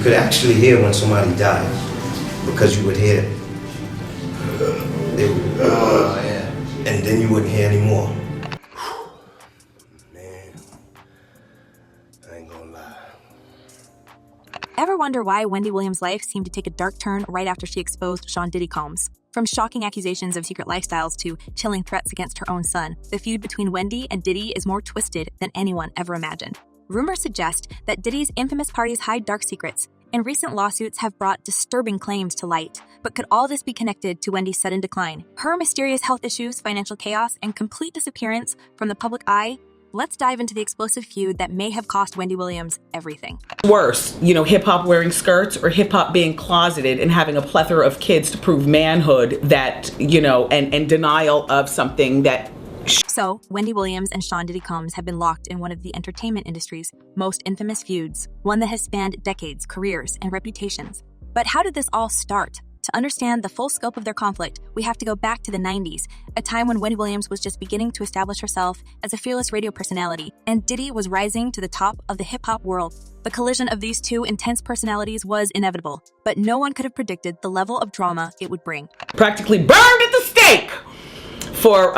could actually hear when somebody died because you would hear it. They would, yeah. And then you wouldn't hear anymore. Man, I ain't gonna lie. Ever wonder why Wendy Williams' life seemed to take a dark turn right after she exposed Sean Diddy Combs? From shocking accusations of secret lifestyles to chilling threats against her own son, the feud between Wendy and Diddy is more twisted than anyone ever imagined. Rumors suggest that Diddy's infamous parties hide dark secrets, and recent lawsuits have brought disturbing claims to light. But could all this be connected to Wendy's sudden decline? Her mysterious health issues, financial chaos, and complete disappearance from the public eye? Let's dive into the explosive feud that may have cost Wendy Williams everything. Worse, hip-hop wearing skirts or hip-hop being closeted and having a plethora of kids to prove manhood that, and denial of something that... So, Wendy Williams and Sean Diddy Combs have been locked in one of the entertainment industry's most infamous feuds, one that has spanned decades, careers, and reputations. But how did this all start? To understand the full scope of their conflict, we have to go back to the 90s, a time when Wendy Williams was just beginning to establish herself as a fearless radio personality, and Diddy was rising to the top of the hip-hop world. The collision of these two intense personalities was inevitable, but no one could have predicted the level of drama it would bring. Practically burned at the stake for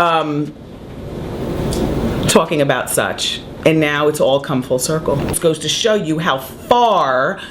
talking about such, and now it's all come full circle. This goes to show you how far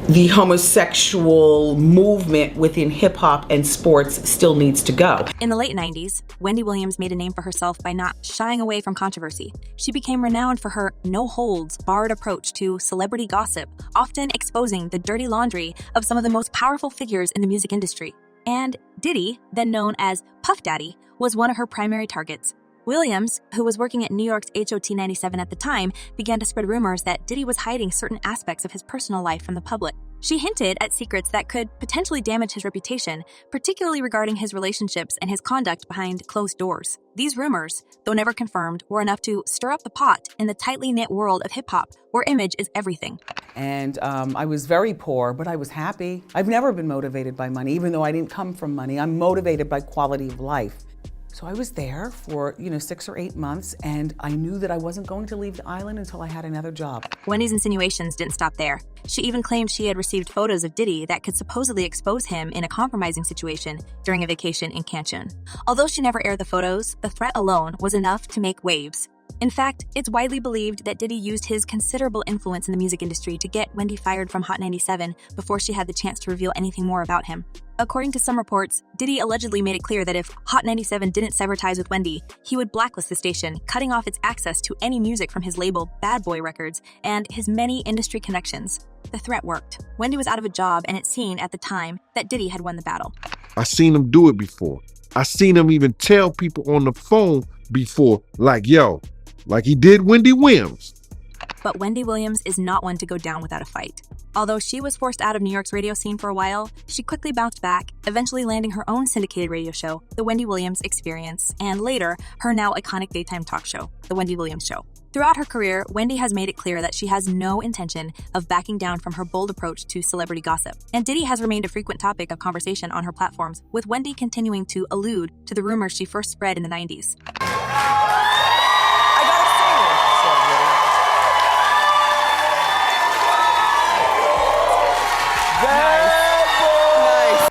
the homosexual movement within hip-hop and sports still needs to go. In the late 90s, Wendy Williams made a name for herself by not shying away from controversy. She became renowned for her no-holds-barred approach to celebrity gossip, often exposing the dirty laundry of some of the most powerful figures in the music industry. And Diddy, then known as Puff Daddy, was one of her primary targets. Williams, who was working at New York's HOT 97 at the time, began to spread rumors that Diddy was hiding certain aspects of his personal life from the public. She hinted at secrets that could potentially damage his reputation, particularly regarding his relationships and his conduct behind closed doors. These rumors, though never confirmed, were enough to stir up the pot in the tightly knit world of hip-hop, where image is everything. And I was very poor, but I was happy. I've never been motivated by money, even though I didn't come from money. I'm motivated by quality of life. So I was there for, 6 or 8 months, and I knew that I wasn't going to leave the island until I had another job. Wendy's insinuations didn't stop there. She even claimed she had received photos of Diddy that could supposedly expose him in a compromising situation during a vacation in Cancun. Although she never aired the photos, the threat alone was enough to make waves. In fact, it's widely believed that Diddy used his considerable influence in the music industry to get Wendy fired from Hot 97 before she had the chance to reveal anything more about him. According to some reports, Diddy allegedly made it clear that if Hot 97 didn't sever ties with Wendy, he would blacklist the station, cutting off its access to any music from his label Bad Boy Records and his many industry connections. The threat worked. Wendy was out of a job, and it seemed at the time that Diddy had won the battle. I seen him do it before. I seen him even tell people on the phone before, like he did Wendy Williams. But Wendy Williams is not one to go down without a fight. Although she was forced out of New York's radio scene for a while, she quickly bounced back, eventually landing her own syndicated radio show, The Wendy Williams Experience, and later, her now iconic daytime talk show, The Wendy Williams Show. Throughout her career, Wendy has made it clear that she has no intention of backing down from her bold approach to celebrity gossip. And Diddy has remained a frequent topic of conversation on her platforms, with Wendy continuing to allude to the rumors she first spread in the 90s.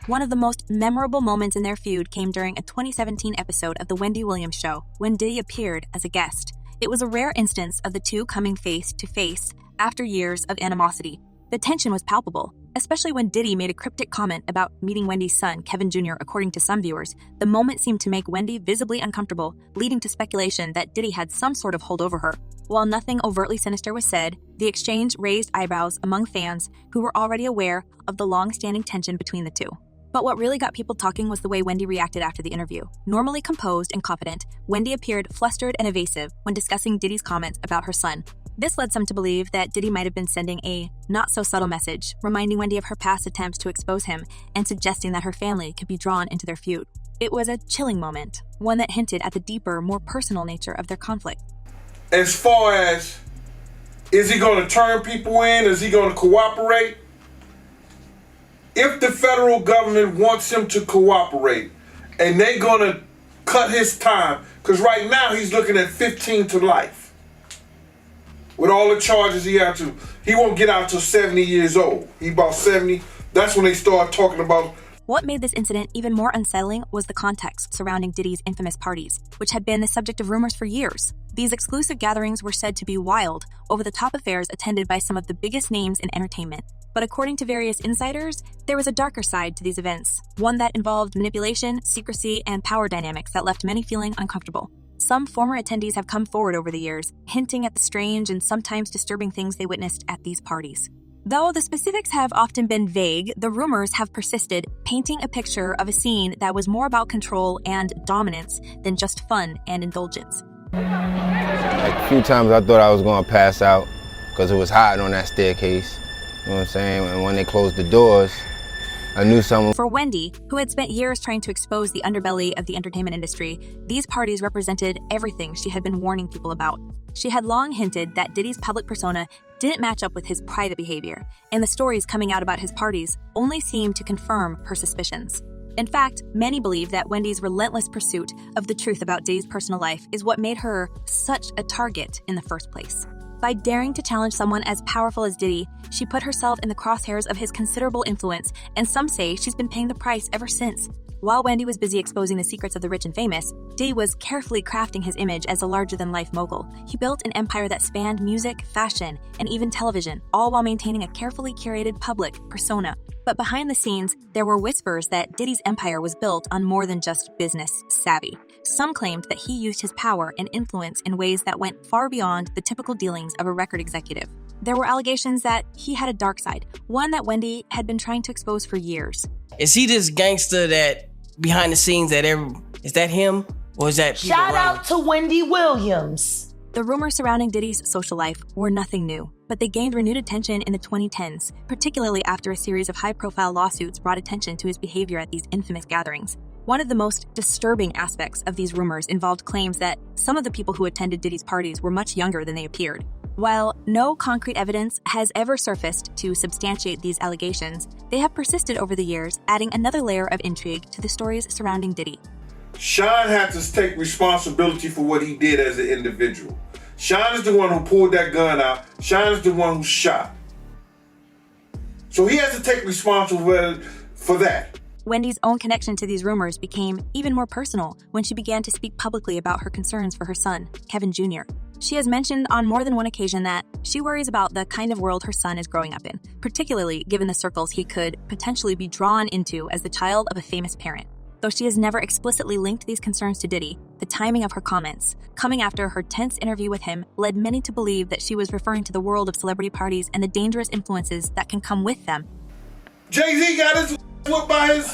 One of the most memorable moments in their feud came during a 2017 episode of The Wendy Williams Show, when Diddy appeared as a guest. It was a rare instance of the two coming face to face after years of animosity. The tension was palpable, especially when Diddy made a cryptic comment about meeting Wendy's son, Kevin Jr. According to some viewers, the moment seemed to make Wendy visibly uncomfortable, leading to speculation that Diddy had some sort of hold over her. While nothing overtly sinister was said, the exchange raised eyebrows among fans who were already aware of the long-standing tension between the two. But what really got people talking was the way Wendy reacted after the interview. Normally composed and confident, Wendy appeared flustered and evasive when discussing Diddy's comments about her son. This led some to believe that Diddy might have been sending a not-so-subtle message, reminding Wendy of her past attempts to expose him and suggesting that her family could be drawn into their feud. It was a chilling moment, one that hinted at the deeper, more personal nature of their conflict. As far as, is he going to turn people in? Is he going to cooperate? If the federal government wants him to cooperate and they're going to cut his time, because right now he's looking at 15 to life. with all the charges he won't get out till 70 years old. He about 70. That's when they start talking about. What made this incident even more unsettling was the context surrounding Diddy's infamous parties, which had been the subject of rumors for years. These exclusive gatherings were said to be wild, over-the-top affairs attended by some of the biggest names in entertainment. But according to various insiders, there was a darker side to these events, one that involved manipulation, secrecy, and power dynamics that left many feeling uncomfortable. Some former attendees have come forward over the years, hinting at the strange and sometimes disturbing things they witnessed at these parties. Though the specifics have often been vague, the rumors have persisted, painting a picture of a scene that was more about control and dominance than just fun and indulgence. A few times I thought I was going to pass out because it was hot on that staircase. You know what I'm saying? And when they closed the doors, I knew someone. For Wendy, who had spent years trying to expose the underbelly of the entertainment industry, these parties represented everything she had been warning people about. She had long hinted that Diddy's public persona didn't match up with his private behavior, and the stories coming out about his parties only seemed to confirm her suspicions. In fact, many believe that Wendy's relentless pursuit of the truth about Diddy's personal life is what made her such a target in the first place. By daring to challenge someone as powerful as Diddy, she put herself in the crosshairs of his considerable influence, and some say she's been paying the price ever since. While Wendy was busy exposing the secrets of the rich and famous, Diddy was carefully crafting his image as a larger-than-life mogul. He built an empire that spanned music, fashion, and even television, all while maintaining a carefully curated public persona. But behind the scenes, there were whispers that Diddy's empire was built on more than just business savvy. Some claimed that he used his power and influence in ways that went far beyond the typical dealings of a record executive. There were allegations that he had a dark side, one that Wendy had been trying to expose for years. Is he this gangster that behind the scenes is that him? Or is that people Shout around? out to Wendy Williams. The rumors surrounding Diddy's social life were nothing new, but they gained renewed attention in the 2010s, particularly after a series of high-profile lawsuits brought attention to his behavior at these infamous gatherings. One of the most disturbing aspects of these rumors involved claims that some of the people who attended Diddy's parties were much younger than they appeared. While no concrete evidence has ever surfaced to substantiate these allegations, they have persisted over the years, adding another layer of intrigue to the stories surrounding Diddy. Sean had to take responsibility for what he did as an individual. Sean is the one who pulled that gun out. Sean is the one who shot. So he has to take responsibility for that. Wendy's own connection to these rumors became even more personal when she began to speak publicly about her concerns for her son, Kevin Jr. She has mentioned on more than one occasion that she worries about the kind of world her son is growing up in, particularly given the circles he could potentially be drawn into as the child of a famous parent. Though she has never explicitly linked these concerns to Diddy, the timing of her comments, coming after her tense interview with him, led many to believe that she was referring to the world of celebrity parties and the dangerous influences that can come with them. Jay-Z got his whooped by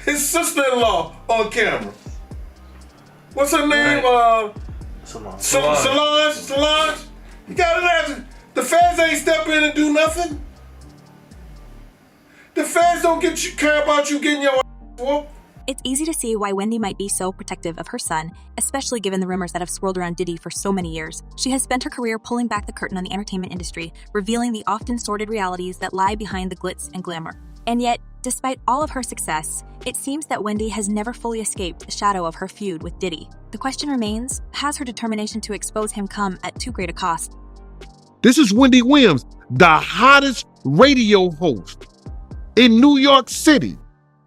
his sister-in-law on camera. What's her name? Solange. You gotta the feds ain't step in and do nothing. The feds don't care about you getting your ass whooped. It's easy to see why Wendy might be so protective of her son, especially given the rumors that have swirled around Diddy for so many years. She has spent her career pulling back the curtain on the entertainment industry, revealing the often sordid realities that lie behind the glitz and glamour. And yet, despite all of her success, it seems that Wendy has never fully escaped the shadow of her feud with Diddy. The question remains, has her determination to expose him come at too great a cost? This is Wendy Williams, the hottest radio host in New York City.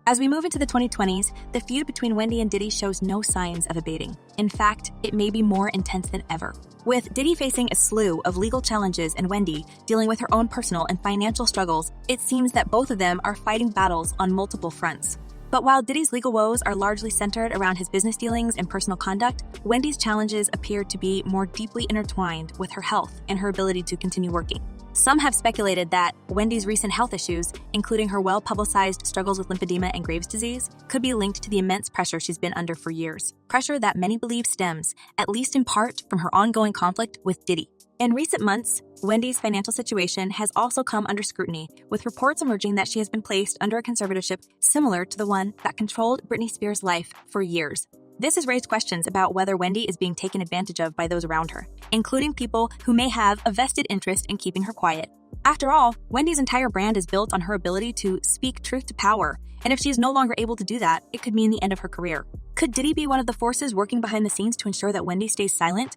As we move into the 2020s, the feud between Wendy and Diddy shows no signs of abating. In fact, it may be more intense than ever. With Diddy facing a slew of legal challenges and Wendy dealing with her own personal and financial struggles, it seems that both of them are fighting battles on multiple fronts. But while Diddy's legal woes are largely centered around his business dealings and personal conduct, Wendy's challenges appear to be more deeply intertwined with her health and her ability to continue working. Some have speculated that Wendy's recent health issues, including her well-publicized struggles with lymphedema and Graves' disease, could be linked to the immense pressure she's been under for years. Pressure that many believe stems, at least in part, from her ongoing conflict with Diddy. In recent months, Wendy's financial situation has also come under scrutiny, with reports emerging that she has been placed under a conservatorship similar to the one that controlled Britney Spears' life for years. This has raised questions about whether Wendy is being taken advantage of by those around her, including people who may have a vested interest in keeping her quiet. After all, Wendy's entire brand is built on her ability to speak truth to power, and if she is no longer able to do that, it could mean the end of her career. Could Diddy be one of the forces working behind the scenes to ensure that Wendy stays silent?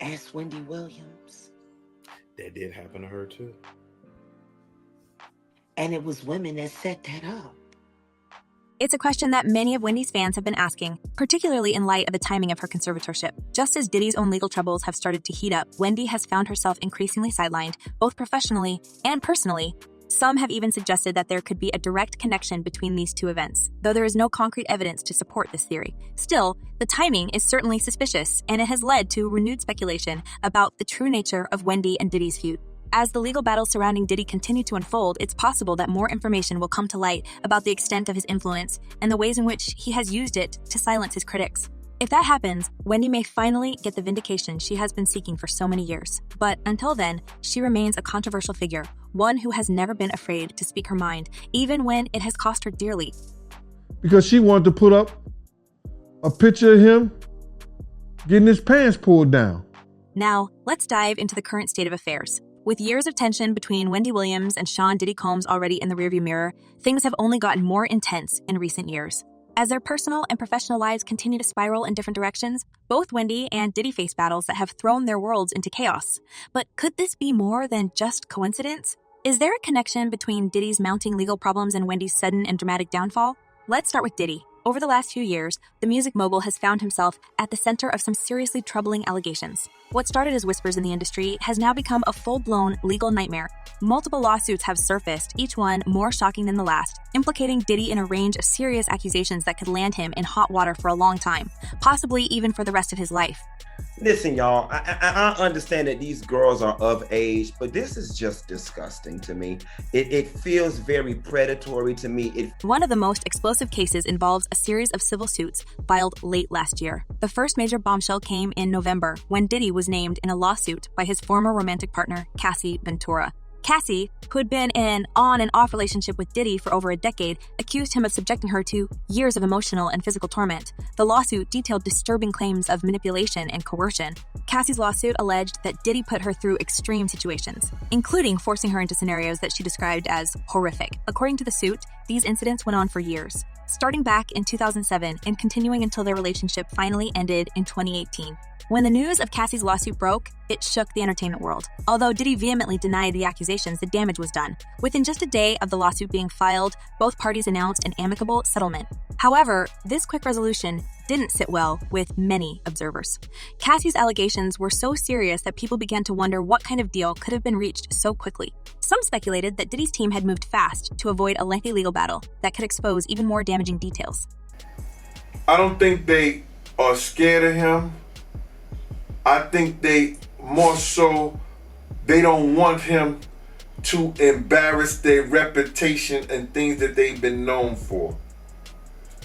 Ask Wendy Williams. That did happen to her too. And it was women that set that up. It's a question that many of Wendy's fans have been asking, particularly in light of the timing of her conservatorship. Just as Diddy's own legal troubles have started to heat up, Wendy has found herself increasingly sidelined, both professionally and personally. Some have even suggested that there could be a direct connection between these two events, though there is no concrete evidence to support this theory. Still, the timing is certainly suspicious, and it has led to renewed speculation about the true nature of Wendy and Diddy's feud. As the legal battles surrounding Diddy continue to unfold, it's possible that more information will come to light about the extent of his influence and the ways in which he has used it to silence his critics. If that happens, Wendy may finally get the vindication she has been seeking for so many years. But until then, she remains a controversial figure, one who has never been afraid to speak her mind, even when it has cost her dearly. Because she wanted to put up a picture of him getting his pants pulled down. Now, let's dive into the current state of affairs. With years of tension between Wendy Williams and Sean Diddy Combs already in the rearview mirror, things have only gotten more intense in recent years. As their personal and professional lives continue to spiral in different directions, both Wendy and Diddy face battles that have thrown their worlds into chaos. But could this be more than just coincidence? Is there a connection between Diddy's mounting legal problems and Wendy's sudden and dramatic downfall? Let's start with Diddy. Over the last few years, the music mogul has found himself at the center of some seriously troubling allegations. What started as whispers in the industry has now become a full-blown legal nightmare. Multiple lawsuits have surfaced, each one more shocking than the last, implicating Diddy in a range of serious accusations that could land him in hot water for a long time, possibly even for the rest of his life. Listen, y'all, I understand that these girls are of age, but this is just disgusting to me. It feels very predatory to me. One of the most explosive cases involves a series of civil suits filed late last year. The first major bombshell came in November when Diddy was named in a lawsuit by his former romantic partner, Cassie Ventura. Cassie, who had been in an on and off relationship with Diddy for over a decade, accused him of subjecting her to years of emotional and physical torment. The lawsuit detailed disturbing claims of manipulation and coercion. Cassie's lawsuit alleged that Diddy put her through extreme situations, including forcing her into scenarios that she described as horrific. According to the suit, these incidents went on for years, starting back in 2007 and continuing until their relationship finally ended in 2018. When the news of Cassie's lawsuit broke, it shook the entertainment world. Although Diddy vehemently denied the accusations, the damage was done. Within just a day of the lawsuit being filed, both parties announced an amicable settlement. However, this quick resolution didn't sit well with many observers. Cassie's allegations were so serious that people began to wonder what kind of deal could have been reached so quickly. Some speculated that Diddy's team had moved fast to avoid a lengthy legal battle that could expose even more damaging details. I don't think they are scared of him. I think they more so, they don't want him to embarrass their reputation and things that they've been known for.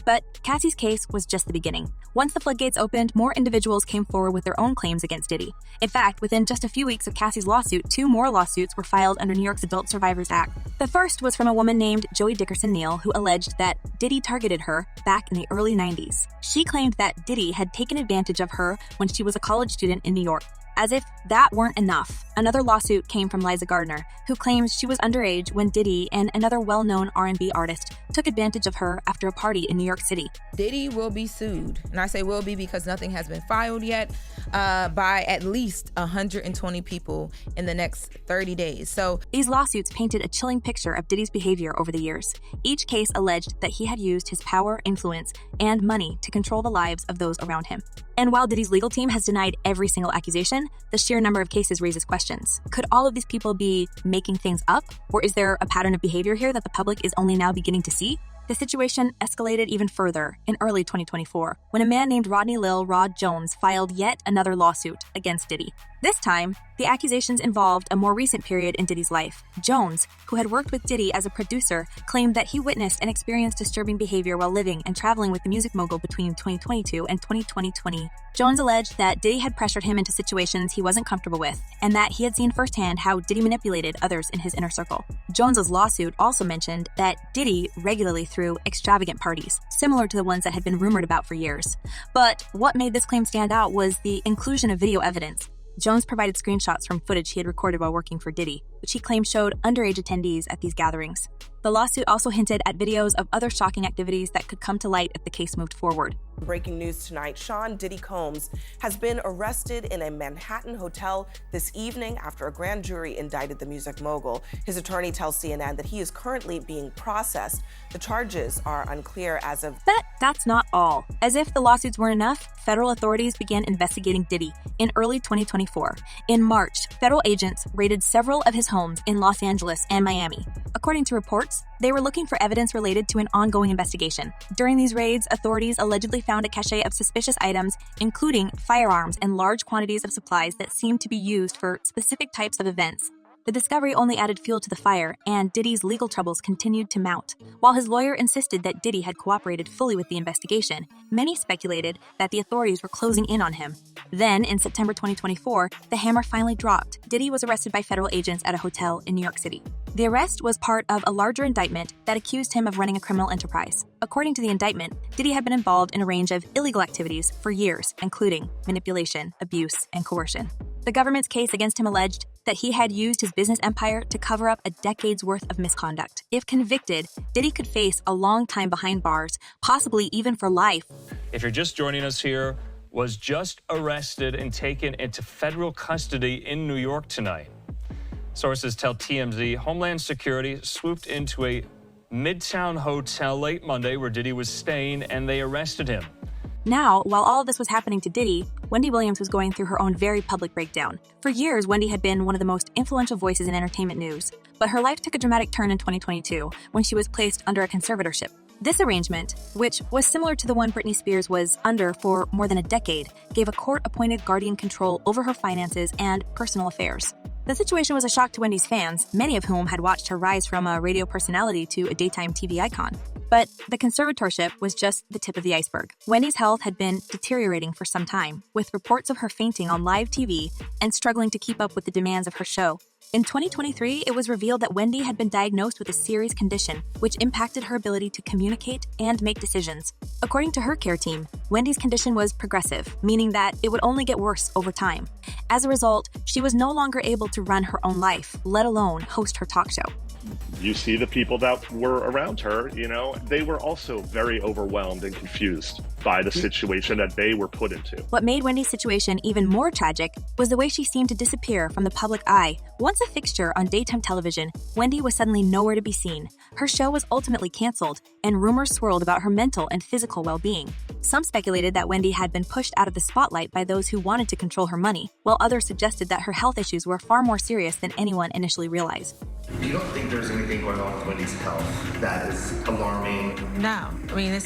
But Cassie's case was just the beginning. Once the floodgates opened, more individuals came forward with their own claims against Diddy. In fact, within just a few weeks of Cassie's lawsuit, 2 more lawsuits were filed under New York's Adult Survivors Act. The first was from a woman named Joey Dickerson Neal, who alleged that Diddy targeted her back in the early 90s. She claimed that Diddy had taken advantage of her when she was a college student in New York. As if that weren't enough, another lawsuit came from Liza Gardner, who claims she was underage when Diddy and another well-known R&B artist took advantage of her after a party in New York City. Diddy will be sued, and I say will be because nothing has been filed yet, by at least 120 people in the next 30 days. So these lawsuits painted a chilling picture of Diddy's behavior over the years. Each case alleged that he had used his power, influence, and money to control the lives of those around him. And while Diddy's legal team has denied every single accusation, the sheer number of cases raises questions. Could all of these people be making things up? Or is there a pattern of behavior here that the public is only now beginning to see? The situation escalated even further in early 2024 when a man named Rodney Lil Rod Jones filed yet another lawsuit against Diddy. This time, the accusations involved a more recent period in Diddy's life. Jones, who had worked with Diddy as a producer, claimed that he witnessed and experienced disturbing behavior while living and traveling with the music mogul between 2022 and 2020. Jones alleged that Diddy had pressured him into situations he wasn't comfortable with, and that he had seen firsthand how Diddy manipulated others in his inner circle. Jones's lawsuit also mentioned that Diddy regularly threw extravagant parties, similar to the ones that had been rumored about for years. But what made this claim stand out was the inclusion of video evidence. Jones provided screenshots from footage he had recorded while working for Diddy, which he claimed showed underage attendees at these gatherings. The lawsuit also hinted at videos of other shocking activities that could come to light if the case moved forward. Breaking news tonight, Sean Diddy Combs has been arrested in a Manhattan hotel this evening after a grand jury indicted the music mogul. His attorney tells CNN that he is currently being processed. The charges are unclear as of... But that's not all. As if the lawsuits weren't enough, federal authorities began investigating Diddy in early 2024. In March, federal agents raided several of his homes in Los Angeles and Miami. According to reports, they were looking for evidence related to an ongoing investigation. During these raids, authorities allegedly found a cache of suspicious items, including firearms and large quantities of supplies that seemed to be used for specific types of events. The discovery only added fuel to the fire, and Diddy's legal troubles continued to mount. While his lawyer insisted that Diddy had cooperated fully with the investigation, many speculated that the authorities were closing in on him. Then, in September 2024, the hammer finally dropped. Diddy was arrested by federal agents at a hotel in New York City. The arrest was part of a larger indictment that accused him of running a criminal enterprise. According to the indictment, Diddy had been involved in a range of illegal activities for years, including manipulation, abuse, and coercion. The government's case against him alleged that he had used his business empire to cover up a decade's worth of misconduct. If convicted, Diddy could face a long time behind bars, possibly even for life. If you're just joining us here, was just arrested and taken into federal custody in New York tonight. Sources tell TMZ Homeland Security swooped into a Midtown hotel late Monday where Diddy was staying, and they arrested him. Now, while all of this was happening to Diddy, Wendy Williams was going through her own very public breakdown. For years, Wendy had been one of the most influential voices in entertainment news, but her life took a dramatic turn in 2022 when she was placed under a conservatorship. This arrangement, which was similar to the one Britney Spears was under for more than a decade, gave a court-appointed guardian control over her finances and personal affairs. The situation was a shock to Wendy's fans, many of whom had watched her rise from a radio personality to a daytime TV icon. But the conservatorship was just the tip of the iceberg. Wendy's health had been deteriorating for some time, with reports of her fainting on live TV and struggling to keep up with the demands of her show. In 2023, it was revealed that Wendy had been diagnosed with a serious condition, which impacted her ability to communicate and make decisions. According to her care team, Wendy's condition was progressive, meaning that it would only get worse over time. As a result, she was no longer able to run her own life, let alone host her talk show. You see the people that were around her, they were also very overwhelmed and confused by the situation that they were put into. What made Wendy's situation even more tragic was the way she seemed to disappear from the public eye. Once a fixture on daytime television, Wendy was suddenly nowhere to be seen. Her show was ultimately canceled, and rumors swirled about her mental and physical well-being. Some speculated that Wendy had been pushed out of the spotlight by those who wanted to control her money, while others suggested that her health issues were far more serious than anyone initially realized. You don't think there's anything going on with Wendy's health that is alarming? No. I mean,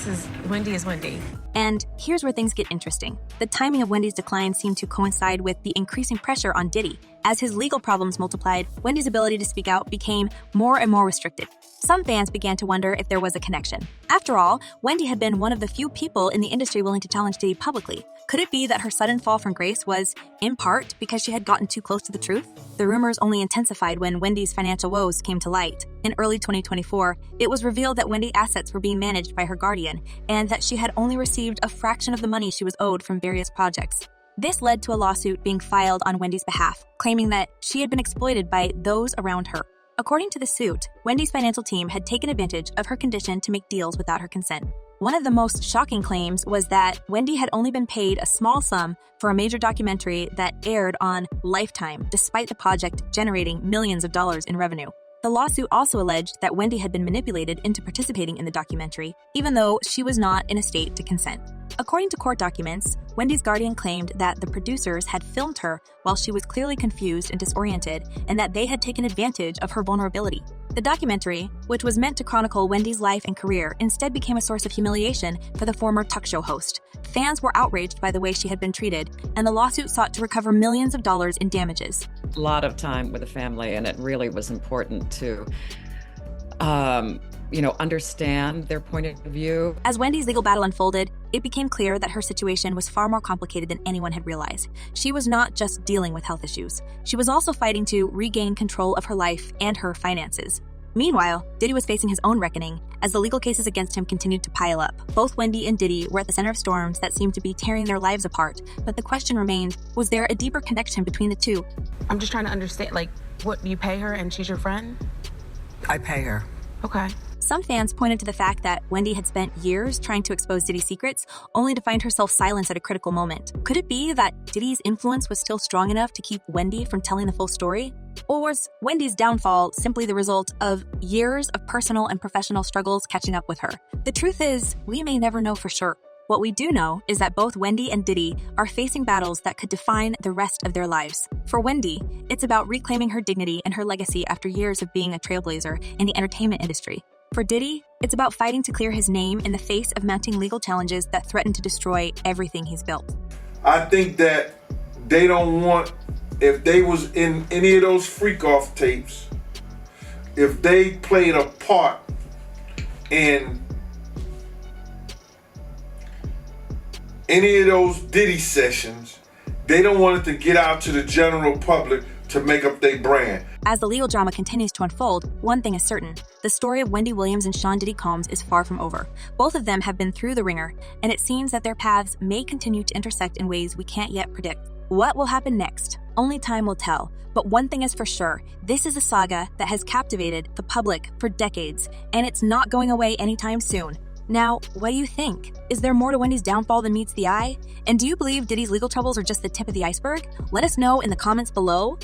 Wendy is Wendy. And here's where things get interesting. The timing of Wendy's decline seemed to coincide with the increasing pressure on Diddy. As his legal problems multiplied, Wendy's ability to speak out became more and more restricted. Some fans began to wonder if there was a connection. After all, Wendy had been one of the few people in the industry willing to challenge Diddy publicly. Could it be that her sudden fall from grace was, in part, because she had gotten too close to the truth? The rumors only intensified when Wendy's financial woes came to light. In early 2024, it was revealed that Wendy's assets were being managed by her guardian, and that she had only received a fraction of the money she was owed from various projects. This led to a lawsuit being filed on Wendy's behalf, claiming that she had been exploited by those around her. According to the suit, Wendy's financial team had taken advantage of her condition to make deals without her consent. One of the most shocking claims was that Wendy had only been paid a small sum for a major documentary that aired on Lifetime, despite the project generating millions of dollars in revenue. The lawsuit also alleged that Wendy had been manipulated into participating in the documentary, even though she was not in a state to consent. According to court documents, Wendy's guardian claimed that the producers had filmed her while she was clearly confused and disoriented, and that they had taken advantage of her vulnerability. The documentary, which was meant to chronicle Wendy's life and career, instead became a source of humiliation for the former talk show host. Fans were outraged by the way she had been treated, and the lawsuit sought to recover millions of dollars in damages. A lot of time with the family, and it really was important to understand their point of view. As Wendy's legal battle unfolded, it became clear that her situation was far more complicated than anyone had realized. She was not just dealing with health issues. She was also fighting to regain control of her life and her finances. Meanwhile, Diddy was facing his own reckoning as the legal cases against him continued to pile up. Both Wendy and Diddy were at the center of storms that seemed to be tearing their lives apart, but the question remained, was there a deeper connection between the two? I'm just trying to understand, what, you pay her and she's your friend? I pay her. Okay. Some fans pointed to the fact that Wendy had spent years trying to expose Diddy's secrets, only to find herself silenced at a critical moment. Could it be that Diddy's influence was still strong enough to keep Wendy from telling the full story? Or was Wendy's downfall simply the result of years of personal and professional struggles catching up with her? The truth is, we may never know for sure. What we do know is that both Wendy and Diddy are facing battles that could define the rest of their lives. For Wendy, it's about reclaiming her dignity and her legacy after years of being a trailblazer in the entertainment industry. For Diddy, it's about fighting to clear his name in the face of mounting legal challenges that threaten to destroy everything he's built. I think that they don't want, if they was in any of those freak-off tapes, if they played a part in any of those Diddy sessions, they don't want it to get out to the general public to make up their brand. As the legal drama continues to unfold, one thing is certain. The story of Wendy Williams and Sean Diddy Combs is far from over. Both of them have been through the ringer, and it seems that their paths may continue to intersect in ways we can't yet predict. What will happen next? Only time will tell. But one thing is for sure, this is a saga that has captivated the public for decades, and it's not going away anytime soon. Now, what do you think? Is there more to Wendy's downfall than meets the eye? And do you believe Diddy's legal troubles are just the tip of the iceberg? Let us know in the comments below.